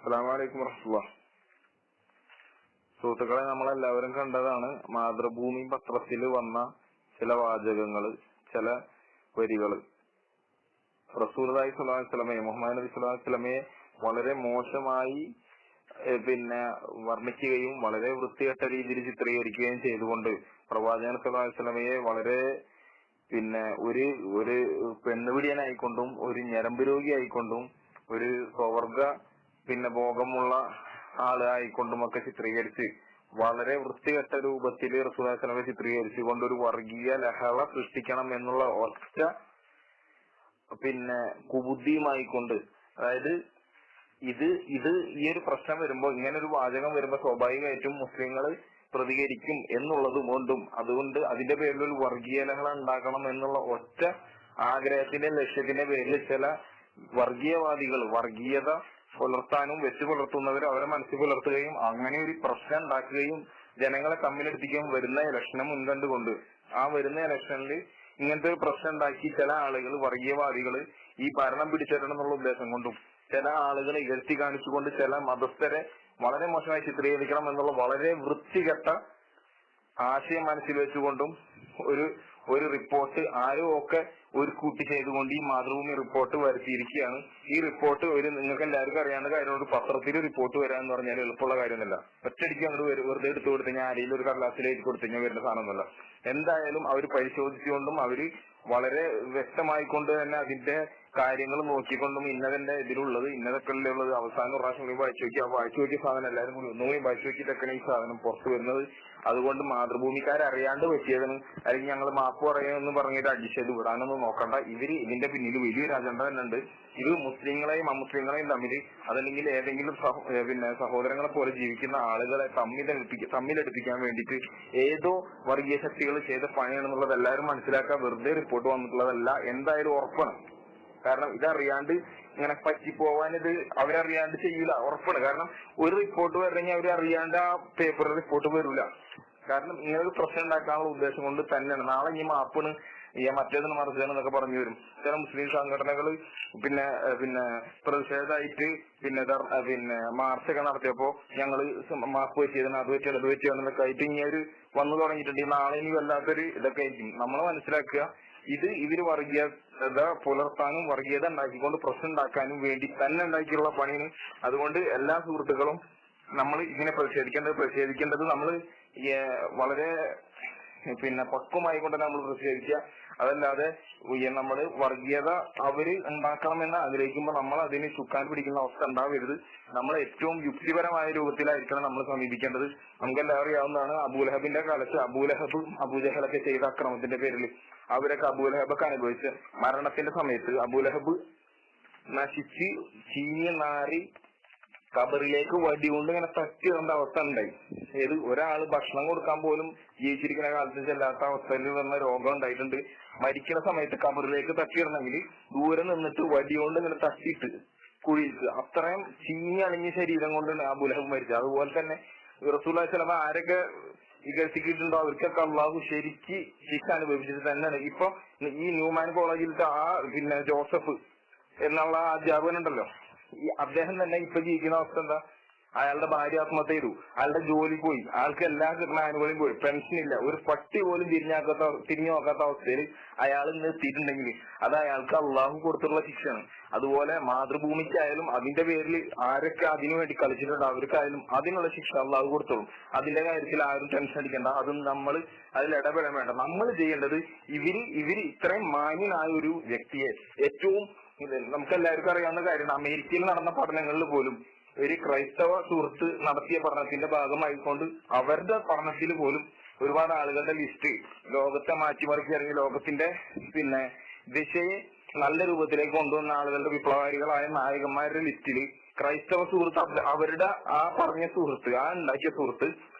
അസ്സലാമു അലൈക്കും വറഹ്മത്തുള്ളാഹി. സുഹൃത്തുക്കളെ, നമ്മളെല്ലാവരും കണ്ടതാണ് മാതൃഭൂമി പത്രത്തിൽ വന്ന ചില വാചകങ്ങള്, ചില വരികള്. റസൂലുള്ളാഹി സ്വല്ലല്ലാഹു അലൈഹി വസല്ലമയെ, മുഹമ്മദ് നബി സ്വല്ലല്ലാഹു അലൈഹി വസല്ലമയെ വളരെ മോശമായി വർണ്ണിക്കുകയും വളരെ വൃത്തികെട്ട രീതിയിൽ ചിത്രീകരിക്കുകയും ചെയ്തുകൊണ്ട് പ്രവാചകൻ സ്വല്ലല്ലാഹു അലൈഹി വസല്ലമയെ വളരെ ഒരു ഒരു പെണ്ണുപിടിയനായിക്കൊണ്ടും ഒരു ഞരമ്പ് രോഗിയായിക്കൊണ്ടും ഒരു സ്വവർഗ ഭോഗമുള്ള ആളായിക്കൊണ്ടും ഒക്കെ ചിത്രീകരിച്ച് വളരെ വൃത്തികെട്ട രൂപത്തിൽ റസൂലുള്ളാഹി സ്വല്ലല്ലാഹു അലൈഹി വസല്ലമയെ ചിത്രീകരിച്ചുകൊണ്ട് ഒരു വർഗീയ ലഹള സൃഷ്ടിക്കണം എന്നുള്ള ഒറ്റ കുബുദ്ധിയുമായിക്കൊണ്ട്, അതായത് ഇത് ഈ ഒരു പ്രശ്നം വരുമ്പോൾ, ഇങ്ങനെ ഒരു വാചകം വരുമ്പോൾ സ്വാഭാവികമായിട്ടും മുസ്ലിങ്ങൾ പ്രതികരിക്കും എന്നുള്ളത് കൊണ്ടും, അതുകൊണ്ട് അതിന്റെ പേരിൽ ഒരു വർഗീയ ലഹള ഉണ്ടാക്കണം എന്നുള്ള ഒറ്റ ആഗ്രഹത്തിന്റെ ലക്ഷ്യത്തിന്റെ പേരിൽ ചില വർഗീയവാദികൾ വർഗീയത പുലർത്താനും വെച്ച് പുലർത്തുന്നവർ അവരെ മനസ്സിൽ പുലർത്തുകയും അങ്ങനെ ഒരു പ്രശ്നം ഉണ്ടാക്കുകയും ജനങ്ങളെ തമ്മിലെടുപ്പിക്കുകയും വരുന്ന ഇലക്ഷനെ മുൻകണ്ടുകൊണ്ട് ആ വരുന്ന ഇലക്ഷനിൽ ഇങ്ങനത്തെ ഒരു പ്രശ്നം ഉണ്ടാക്കി ചില ആളുകൾ, വർഗീയവാദികൾ, ഈ ഭരണം പിടിച്ചെത്തണം എന്നുള്ള ഉദ്ദേശം കൊണ്ടും ചില ആളുകളെ ഇകഴ്ത്തി കാണിച്ചുകൊണ്ട് ചില മതസ്ഥരെ വളരെ മോശമായി ചിത്രീകരിക്കണം എന്നുള്ള വളരെ വൃത്തികെട്ട ആശയം മനസ്സിൽ വെച്ചുകൊണ്ടും ഒരു റിപ്പോർട്ട് ആരോ ഒക്കെ ഒരു കൂട്ടി ചെയ്തുകൊണ്ട് ഈ മാതൃഭൂമി റിപ്പോർട്ട് വരുത്തിയിരിക്കുകയാണ്. ഈ റിപ്പോർട്ട് നിങ്ങൾക്ക് എല്ലാവർക്കും അറിയാവുന്ന കാര്യമാണ്. പത്രത്തിൽ റിപ്പോർട്ട് വരാന്ന് പറഞ്ഞാൽ എളുപ്പമുള്ള കാര്യമൊന്നുമല്ല. ഒറ്റയടിക്ക് അങ്ങോട്ട് വെറുതെ എടുത്തു കൊടുത്തു കഴിഞ്ഞാൽ ആരെങ്കിലും ഒരു കടലാസിൽ എഴുതി കൊടുത്തു കഴിഞ്ഞാൽ വരുന്ന സാധനമൊന്നുമല്ല. എന്തായാലും അവർ പരിശോധിച്ചുകൊണ്ടും അവര് വളരെ വ്യക്തമായിക്കൊണ്ട് തന്നെ അതിന്റെ കാര്യങ്ങൾ നോക്കിക്കൊണ്ടും ഇന്നതിന്റെ ഇതിലുള്ളത് ഇന്നതൊക്കെ ഉള്ളത് അവസാനം പ്രാവശ്യം വായിച്ചു നോക്കിയ സാധനം എല്ലാവരും കൂടി ഒന്നുകൂടി വായിച്ചു നോക്കിയിട്ടൊക്കെയാണ് ഈ സാധനം പുറത്തു വരുന്നത്. അതുകൊണ്ട് മാതൃഭൂമിക്കാരറിയാണ്ട് പറ്റിയതെന്ന്, അല്ലെങ്കിൽ ഞങ്ങൾ മാപ്പ് പറയുമെന്ന് പറഞ്ഞിട്ട് അടിച്ചത് വിടാനൊന്നും നോക്കണ്ട. ഇതിന്റെ പിന്നിൽ വലിയൊരു അജണ്ട തന്നെ ഉണ്ട്. ഇത് മുസ്ലിങ്ങളെയും അമുസ്ലിങ്ങളെയും തമ്മിൽ, അതല്ലെങ്കിൽ ഏതെങ്കിലും സഹോദരങ്ങളെ പോലെ ജീവിക്കുന്ന ആളുകളെ തമ്മിലെടുപ്പിക്കാൻ വേണ്ടിയിട്ട് ഏതോ വർഗീയ ശക്തികൾ ചെയ്ത പണിയാണെന്നുള്ളത് എല്ലാവരും മനസ്സിലാക്കാൻ വെറുതെ റിപ്പോർട്ട് വന്നിട്ടുള്ളതല്ല. എന്തായാലും ഉറപ്പാണ്. കാരണം ഇതറിയാണ്ട് ഇങ്ങനെ പറ്റിപ്പോവാൻ ഇത് അവരറിയാണ്ട് ചെയ്യൂല, ഉറപ്പാണ്. കാരണം ഒരു റിപ്പോർട്ട് വരണമെങ്കിൽ അവരറിയാണ്ട് ആ പേപ്പറിൽ റിപ്പോർട്ട് വരില്ല. കാരണം ഇങ്ങനെ ഒരു പ്രശ്നം ഉണ്ടാക്കാനുള്ള ഉദ്ദേശം കൊണ്ട് തന്നെയാണ്. നാളെ ഈ മാപ്പിന് മറ്റേതിന് മറിച്ചതെന്നൊക്കെ പറഞ്ഞു വരും. ചില മുസ്ലിം സംഘടനകൾ പ്രതിഷേധമായിട്ട് മാർച്ചൊക്കെ നടത്തിയപ്പോ ഞങ്ങൾ മാപ്പ് വെച്ചതിന് അത് വെച്ചതെന്നൊക്കെ ആയിട്ട് ഇനി ഒരു വന്നു തുടങ്ങിയിട്ടുണ്ട്. നാളെ ഇനി വല്ലാത്തൊരു ഇതൊക്കെ ആയിരിക്കും. നമ്മൾ മനസ്സിലാക്കുക, ഇവര് വർഗീയത പുലർത്താനും വർഗീയത ഉണ്ടാക്കിക്കൊണ്ട് പ്രശ്നം ഉണ്ടാക്കാനും വേണ്ടി തന്നെ ഉണ്ടാക്കിയുള്ള പണിയാണ്. അതുകൊണ്ട് എല്ലാ സുഹൃത്തുക്കളും നമ്മൾ ഇങ്ങനെ പ്രതിഷേധിക്കേണ്ടത് നമ്മൾ വളരെ പക്വമായിക്കൊണ്ട് നമ്മൾ പ്രതിഷേധിക്കുക. അതല്ലാതെ നമ്മൾ വർഗീയത അവര് ഉണ്ടാക്കണമെന്ന് ആഗ്രഹിക്കുമ്പോൾ നമ്മൾ അതിന് ചുക്കാൻ പിടിക്കുന്ന അവസ്ഥ ഉണ്ടാവരുത്. നമ്മൾ ഏറ്റവും യുക്തിപരമായ രൂപത്തിലായിരിക്കണം നമ്മൾ സമീപിക്കേണ്ടത്. നമുക്കെല്ലാവരും അറിയാവുന്നതാണ്, അബൂലഹബിന്റെ കാലത്ത് അബൂജഹലൊക്കെ ചെയ്ത അക്രമത്തിന്റെ പേരിൽ അവരൊക്കെ അബൂലഹബൊക്കെ അനുഭവിച്ച മരണത്തിന്റെ സമയത്ത് അബൂലഹബ് നശിച്ച് ചീഞ്ഞ നാറി കബറിലേക്ക് വടി കൊണ്ട് ഇങ്ങനെ തട്ടിയിടേണ്ട അവസ്ഥ ഉണ്ടായി. ഒരാള് ഭക്ഷണം കൊടുക്കാൻ പോലും ജീവിച്ചിരിക്കുന്ന കാലത്ത് ചെല്ലാത്ത അവസ്ഥയിൽ വന്ന രോഗം ഉണ്ടായിട്ടുണ്ട്. മരിക്കുന്ന സമയത്ത് കബറിലേക്ക് തട്ടിയിടണമെങ്കിൽ ദൂരെ നിന്നിട്ട് വടി കൊണ്ട് ഇങ്ങനെ തട്ടിയിട്ട് കുഴിക്കുക. അത്രയും ചീഞ്ഞണിഞ്ഞ ശരീരം കൊണ്ടാണ് അബൂലഹബ് മരിച്ചത്. അതുപോലെ തന്നെ റസൂലുള്ളാഹി സ്വല്ലല്ലാഹു അലൈഹി വസല്ലം ആരൊക്കെ വികസിച്ചിട്ടുണ്ടോ അവർക്കൊക്കെ അള്ളാഹു ശരിക്ക് ശിക്ഷ അനുഭവിച്ചിട്ട് തന്നെയാണ്. ഇപ്പൊ ഈ ന്യൂമാൻ കോളേജിലത്തെ ജോസഫ് എന്നുള്ള അധ്യാപകൻ ഉണ്ടല്ലോ, അദ്ദേഹം തന്നെ ഇപ്പൊ ജീവിക്കുന്ന അവസ്ഥ എന്താ? അയാളുടെ ഭാര്യ ആത്മഹത്യ ചെയ്തു, അയാളുടെ ജോലി പോയി, ആൾക്ക് എല്ലാ ആനുകൂല്യം പോയി, പെൻഷൻ ഇല്ല, ഒരു പട്ടി പോലും തിരിഞ്ഞു നോക്കാത്ത അവസ്ഥയിൽ അയാൾ ഇന്ന് എത്തിയിട്ടുണ്ടെങ്കിൽ അത് അയാൾക്ക് അള്ളാഹു കൊടുത്തുള്ള ശിക്ഷയാണ്. അതുപോലെ മാതൃഭൂമിക്കായാലും അതിന്റെ പേരിൽ ആരൊക്കെ അതിനു വേണ്ടി കളിച്ചിട്ടുണ്ട് അവർക്കായാലും അതിനുള്ള ശിക്ഷ അള്ളാഹു കൊടുത്തോളും. അതിന്റെ കാര്യത്തിൽ ആരും ടെൻഷൻ അടിക്കേണ്ട. അതും നമ്മൾ അതിൽ ഇടപെടാൻ വേണ്ട. നമ്മൾ ചെയ്യേണ്ടത് ഇവര് ഇത്രയും മാന്യനായ ഒരു വ്യക്തിയെ, ഏറ്റവും നമുക്കെല്ലാവർക്കും അറിയാവുന്ന കാര്യമാണ്, അമേരിക്കയിൽ നടന്ന പഠനങ്ങളിൽ പോലും ഒരു ക്രൈസ്തവ സുഹൃത്ത് നടത്തിയ പഠനത്തിന്റെ ഭാഗമായിക്കൊണ്ട് അവരുടെ പഠനത്തിൽ പോലും ഒരുപാട് ആളുകളുടെ ലിസ്റ്റ് ലോകത്തെ മാറ്റിമറിച്ചിറങ്ങി ലോകത്തിന്റെ ദിശയെ നല്ല രൂപത്തിലേക്ക് കൊണ്ടുവന്ന ആളുകളുടെ വിപ്ലവകാരികളായ നായകന്മാരുടെ ലിസ്റ്റിൽ ക്രൈസ്തവ സുഹൃത്ത്, അവരുടെ ആ പറഞ്ഞ സുഹൃത്ത്, ആ ഉണ്ടാക്കിയ സുഹൃത്ത്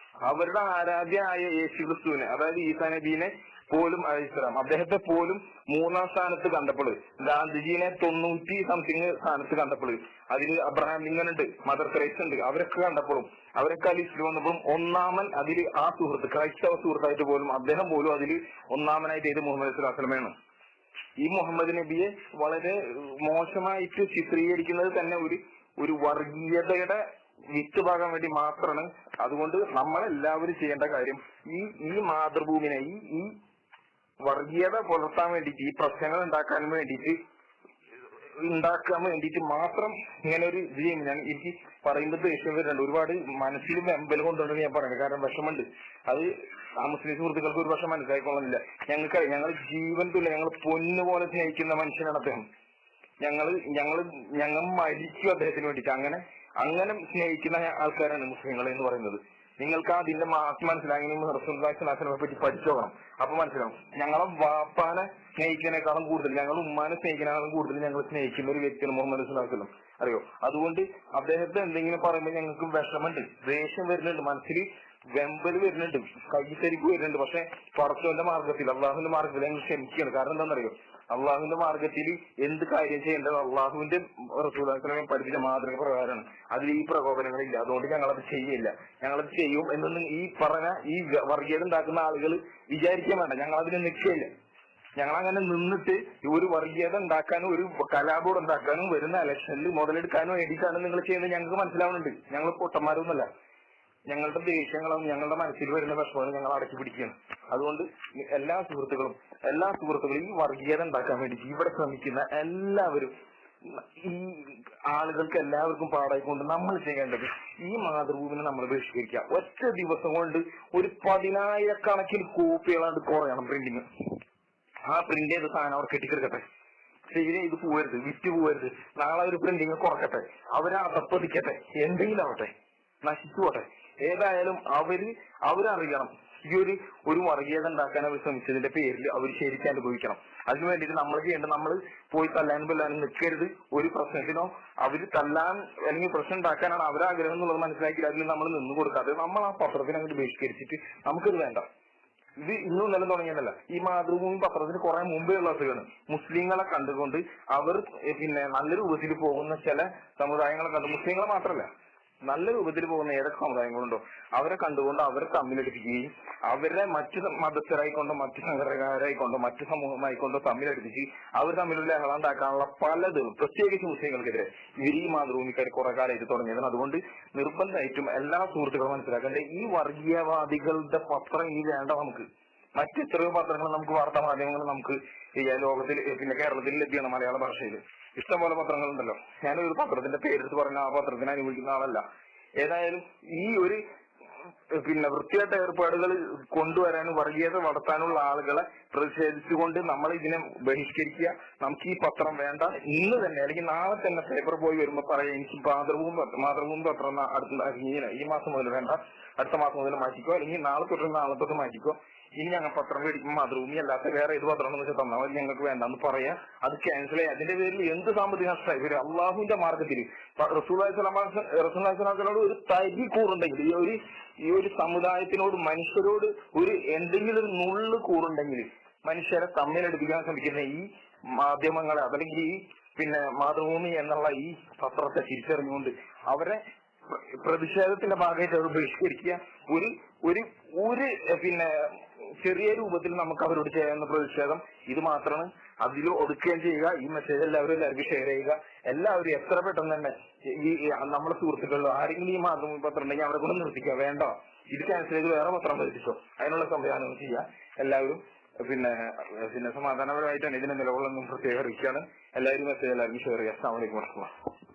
അവരുടെ ആരാധ്യനായ യേശു ക്രിസ്തുവിനെ, അതായത് ഈസാ നബീനെ പോലും അലൈഹിസ്സലാം, അദ്ദേഹത്തെ പോലും 3-ാം സ്ഥാനത്ത് കണ്ടപ്പോൾ, ഗാന്ധിജീനെ 90 സംതിങ് സ്ഥാനത്ത് കണ്ടപ്പോൾ, അതിൽ അബ്രഹാം ലിങ്കൺ ഉണ്ട്, മദർ തെരേസ ഉണ്ട്, അവരൊക്കെ കണ്ടപ്പോഴും അവരൊക്കെ ആ ലിസ്റ്റിൽ വന്നപ്പോഴും ഒന്നാമൻ അതിൽ ആ സുഹൃത്ത്, ക്രൈസ്തവ സുഹൃത്തായിട്ട് പോലും അദ്ദേഹം പോലും അതിൽ ഒന്നാമനായിട്ട് ചെയ്ത് മുഹമ്മദ് സ്വല്ലല്ലാഹു അലൈഹി വസല്ലമയാണ്. ഈ മുഹമ്മദ് നബിയെ വളരെ മോശമായിട്ട് ചിത്രീകരിക്കുന്നത് തന്നെ ഒരു വർഗീയതയുടെ വിത്ത് പാകാൻ വേണ്ടി മാത്രമാണ്. അതുകൊണ്ട് നമ്മളെല്ലാവരും ചെയ്യേണ്ട കാര്യം ഈ മാതൃഭൂമിനെ ഈ വർഗീയത പുലർത്താൻ വേണ്ടിയിട്ട്, ഈ പ്രശ്നങ്ങൾ ഉണ്ടാക്കാൻ വേണ്ടിയിട്ട് മാത്രം ഇങ്ങനെ ഒരു ഇത് ചെയ്യും. എനിക്ക് പറയുമ്പോൾ ദേഷ്യം വരുന്നുണ്ട്. ഒരുപാട് മനസ്സിൽ വെമ്പൽ കൊണ്ടുണ്ടെന്ന് ഞാൻ പറയുന്നത്. കാരണം വിഷമുണ്ട്. അത് ആ മുസ്ലിം സുഹൃത്തുക്കൾക്ക് ഒരു പക്ഷെ മനസ്സിലായിക്കൊള്ളുന്നില്ല. ഞങ്ങൾ ജീവൻ തുല്യ, ഞങ്ങൾ പൊന്നുപോലെ സ്നേഹിക്കുന്ന മനുഷ്യനാണ് അദ്ദേഹം. ഞങ്ങൾ മരിക്കും അദ്ദേഹത്തിന് വേണ്ടിയിട്ട്. അങ്ങനെ സ്നേഹിക്കുന്ന ആൾക്കാരാണ് മുസ്ലിങ്ങൾ എന്ന് പറയുന്നത്. നിങ്ങൾക്ക് അതിന്റെ മാസം മനസ്സിലായെങ്കിൽ റസൂലുള്ളാഹിനെ പറ്റി പഠിച്ചോക്കണം. അപ്പൊ മനസ്സിലാവും. ഞങ്ങളെ വാപ്പാനെ സ്നേഹിക്കുന്നതിനേക്കാളും കൂടുതൽ, ഞങ്ങൾ ഉമ്മാനെ സ്നേഹിക്കുന്നതിനേക്കാളും കൂടുതൽ ഞങ്ങൾ സ്നേഹിക്കുന്ന ഒരു വ്യക്തിയാണ് മുഹമ്മദ് റസൂലുള്ളാഹി. അറിയോ? അതുകൊണ്ട് അദ്ദേഹത്തെ എന്തെങ്കിലും പറയുമ്പോൾ ഞങ്ങൾക്ക് വിഷമുണ്ട്, ദേഷ്യം വരുന്നുണ്ട്, മനസ്സിൽ വെമ്പല് വരുന്നുണ്ട്, കൈത്തരിപ്പ് വരുന്നുണ്ട്. പക്ഷെ പടച്ചവന്റെ മാർഗത്തിൽ, അള്ളാഹുവിന്റെ മാർഗത്തിൽ ഞങ്ങൾ ക്ഷമിക്കുകയാണ്. കാരണം എന്താണെന്നറിയോ? അള്ളാഹുവിന്റെ മാർഗത്തിൽ എന്ത് കാര്യം ചെയ്യേണ്ടത് അള്ളാഹുവിന്റെ റസൂലുള്ളാഹി പഠിപ്പിച്ച മാതൃക പ്രകാരമാണ്. അതിൽ ഈ പ്രകോപനങ്ങളില്ല. അതുകൊണ്ട് ഞങ്ങളത് ചെയ്യില്ല. ഞങ്ങളത് ചെയ്യും എന്നൊന്നും ഈ പറഞ്ഞ ഈ വർഗീയത ഉണ്ടാക്കുന്ന ആളുകൾ വിചാരിക്കാൻ വേണ്ട. ഞങ്ങളതിന് നിൽക്കില്ല. ഞങ്ങളങ്ങനെ നിന്നിട്ട് ഒരു വർഗീയത ഉണ്ടാക്കാനും ഒരു കലാപം ഉണ്ടാക്കാനും വരുന്ന ഇലക്ഷനിൽ മുതലെടുക്കാനും വേണ്ടിയിട്ടാണ് നിങ്ങൾ ചെയ്യുന്നത്. ഞങ്ങൾക്ക് മനസ്സിലാവുന്നുണ്ട്. ഞങ്ങൾ പൊട്ടന്മാരൊന്നുമല്ല. ഞങ്ങളുടെ ദേഷ്യങ്ങളും ഞങ്ങളുടെ മനസ്സിൽ വരുന്ന വിഷമങ്ങളും ഞങ്ങൾ അടക്കി പിടിക്കുകയാണ്. അതുകൊണ്ട് എല്ലാ സുഹൃത്തുക്കളും ഈ വർഗീയത ഉണ്ടാക്കാൻ വേണ്ടി ഇവിടെ ശ്രമിക്കുന്ന എല്ലാവരും, ഈ ആളുകൾക്ക് എല്ലാവർക്കും പാടായിക്കൊണ്ട് നമ്മൾ ചെയ്യേണ്ടത് ഈ മാതൃഭൂമിനെ നമ്മൾ ബഹിഷ്കരിക്കുക. ഒറ്റ ദിവസം കൊണ്ട് ഒരു 10,000 കോപ്പികളാണ്ട് കുറയണം പ്രിന്റിങ്. ആ പ്രിന്റ് ചെയ്ത സാധനം അവർ കെട്ടിക്കെടുക്കട്ടെ. സെയിൽ ചെയ്ത് പോകരുത്, വിറ്റ് പോകരുത്. നാളെ ഒരു പ്രിന്റിങ് കുറക്കട്ടെ, അവരെ അതപ്പതിക്കട്ടെ, എന്തെങ്കിലും ആവട്ടെ, നശിച്ചു പോട്ടെ. ഏതായാലും അവരറിയണം ഈ ഒരു വർഗീയത ഉണ്ടാക്കാൻ അവർ ശ്രമിച്ചതിന്റെ പേരിൽ അവർ ശരിക്കും അനുഭവിക്കണം. അതിനു വേണ്ടിയിട്ട് നമ്മൾ ചെയ്യേണ്ടത്, നമ്മൾ പോയി തല്ലാനും കൊല്ലാനും നിൽക്കരുത്. ഒരു പ്രശ്നത്തിനോ അവര് തല്ലാൻ അല്ലെങ്കിൽ പ്രശ്നം ഉണ്ടാക്കാനാണ് അവരാഗ്രഹം എന്നുള്ളത് മനസ്സിലാക്കി അതിൽ നമ്മൾ നിന്ന് കൊടുക്കാതെ നമ്മൾ ആ പത്രത്തിനെ അങ്ങോട്ട് ബഹിഷ്കരിച്ചിട്ട് നമുക്കിത് വേണ്ട. ഇത് ഇന്നും നിലം തുടങ്ങിയതല്ല. ഈ മാതൃഭൂമി പത്രത്തിന് കുറെ മുമ്പേ ഉള്ള അസുഖമാണ്. മുസ്ലിങ്ങളെ കണ്ടുകൊണ്ട് അവർ നല്ല രൂപത്തിൽ പോകുന്ന ചില സമുദായങ്ങളെ കണ്ട്, മുസ്ലിങ്ങളെ മാത്രമല്ല നല്ല രൂപത്തിൽ പോകുന്ന ഏതൊക്കെ സമുദായങ്ങളുണ്ടോ അവരെ കണ്ടുകൊണ്ട് അവരെ തമ്മിലടിപ്പിക്കുകയും അവരെ മറ്റു മതസ്ഥരായിക്കൊണ്ടോ മറ്റു സംഘടനക്കാരായിക്കൊണ്ടോ മറ്റു സമൂഹമായിക്കൊണ്ടോ തമ്മിലടിപ്പിച്ച് അവർ തമ്മിലുള്ള ലഹളണ്ടാക്കാനുള്ള പലതും, പ്രത്യേകിച്ച് മുസ്ലിങ്ങൾക്കെതിരെ ഇവർ ഈ മാതൃഭൂമിക്കാർ കുറെ കാലമായിട്ട് തുടങ്ങിയതാണ്. അതുകൊണ്ട് നിർബന്ധമായിട്ടും എല്ലാ സുഹൃത്തുക്കളും മനസ്സിലാക്കേണ്ടത് ഈ വർഗീയവാദികളുടെ പത്രം ഇനി വേണ്ട. നമുക്ക് മറ്റെത്രയോ പത്രങ്ങൾ, നമുക്ക് വാർത്താ മാധ്യമങ്ങൾ നമുക്ക് ലോകത്തിൽ കേരളത്തിൽ ലഭ്യമാണ്. മലയാള ഭാഷയിൽ ഇഷ്ടംപോലെ പത്രങ്ങളുണ്ടല്ലോ. ഞാനൊരു പത്രത്തിന്റെ പേരെടുത്ത് പറഞ്ഞ ആ പത്രത്തിന് അനുഭവിക്കുന്ന ആളല്ല. ഏതായാലും ഈ ഒരു വൃത്തികെട്ട ഏർപ്പാടുകൾ കൊണ്ടുവരാനും വർഗീയത വളർത്താനുള്ള ആളുകളെ പ്രതിഷേധിച്ചുകൊണ്ട് നമ്മൾ ഇതിനെ ബഹിഷ്കരിക്കുക. നമുക്ക് ഈ പത്രം വേണ്ട. ഇന്ന് തന്നെ അല്ലെങ്കിൽ നാളെ തന്നെ പേപ്പർ പോയി വരുമ്പോ പറയാം, എനിക്ക് മാതൃഭൂമി പത്രം ഈ മാസം മുതൽ വേണ്ട, അടുത്ത മാസം മുതൽ മാറ്റിക്കോ, അല്ലെങ്കിൽ നാളെ തൊട്ട് മാറ്റിക്കോ. ഇനി ഞങ്ങൾ പത്രം മേടിക്കുമ്പോൾ മാതൃഭൂമി അല്ലാത്ത വേറെ ഏത് പത്രം എന്ന് വെച്ചാൽ തന്നാൽ മതി, ഞങ്ങൾക്ക് വേണ്ടെന്ന് പറയാം. അത് ക്യാൻസൽ ചെയ്യാം. അതിന്റെ പേരിൽ എന്ത് സാമ്പത്തിക നഷ്ടമായി വരും? അള്ളാഹുവിന്റെ മാർഗത്തിൽ റസൂലുള്ളാഹിനോട് ഒരു തരി കൂറുണ്ടെങ്കിൽ, ഈ ഒരു സമുദായത്തിനോട്, മനുഷ്യരോട് ഒരു എന്തെങ്കിലും ഒരു നുള്ളു കൂറുണ്ടെങ്കിൽ, മനുഷ്യരെ തമ്മിലടിപ്പിക്കാൻ ശ്രമിക്കുന്ന ഈ മാധ്യമങ്ങളെ, അതല്ലെങ്കിൽ ഈ മാതൃഭൂമി എന്നുള്ള ഈ പത്രത്തെ തിരിച്ചറിഞ്ഞുകൊണ്ട് അവരെ പ്രതിഷേധത്തിന്റെ ഭാഗമായിട്ട് അവർ ബഹിഷ്കരിക്കുക. ഒരു ചെറിയ രൂപത്തിൽ നമുക്ക് അവരോട് ചെയ്യാവുന്ന പ്രതിഷേധം ഇത് മാത്രമാണ്. അതിൽ ഒതുക്കുകയും ചെയ്യുക. ഈ മെസ്സേജ് എല്ലാവർക്കും ഷെയർ ചെയ്യുക. എല്ലാവരും എത്ര പെട്ടെന്ന് തന്നെ ഈ നമ്മുടെ സുഹൃത്തുക്കളിലോ ആരെങ്കിലും ഈ മാതൃഭൂമി പത്രം ഉണ്ടെങ്കിൽ അവരെ കൊണ്ട് നിർത്തിക്കുക. വേണ്ട, ഇത് ക്യാൻസൽ ചെയ്ത് വേറെ പത്രം വരുത്തിച്ചോ. അതിനുള്ള സംവിധാനം ചെയ്യുക. എല്ലാവരും സമാധാനപരമായിട്ടാണ് ഇതിന്റെ നിലകൊള്ളുന്ന പ്രത്യേക അറിയിക്കുകയാണ്. എല്ലാവരും മെസ്സേജ് എല്ലാവർക്കും ഷെയർ ചെയ്യുക. അസ്സലാമു അലൈക്കും വറഹ്മത്തുള്ളാഹി.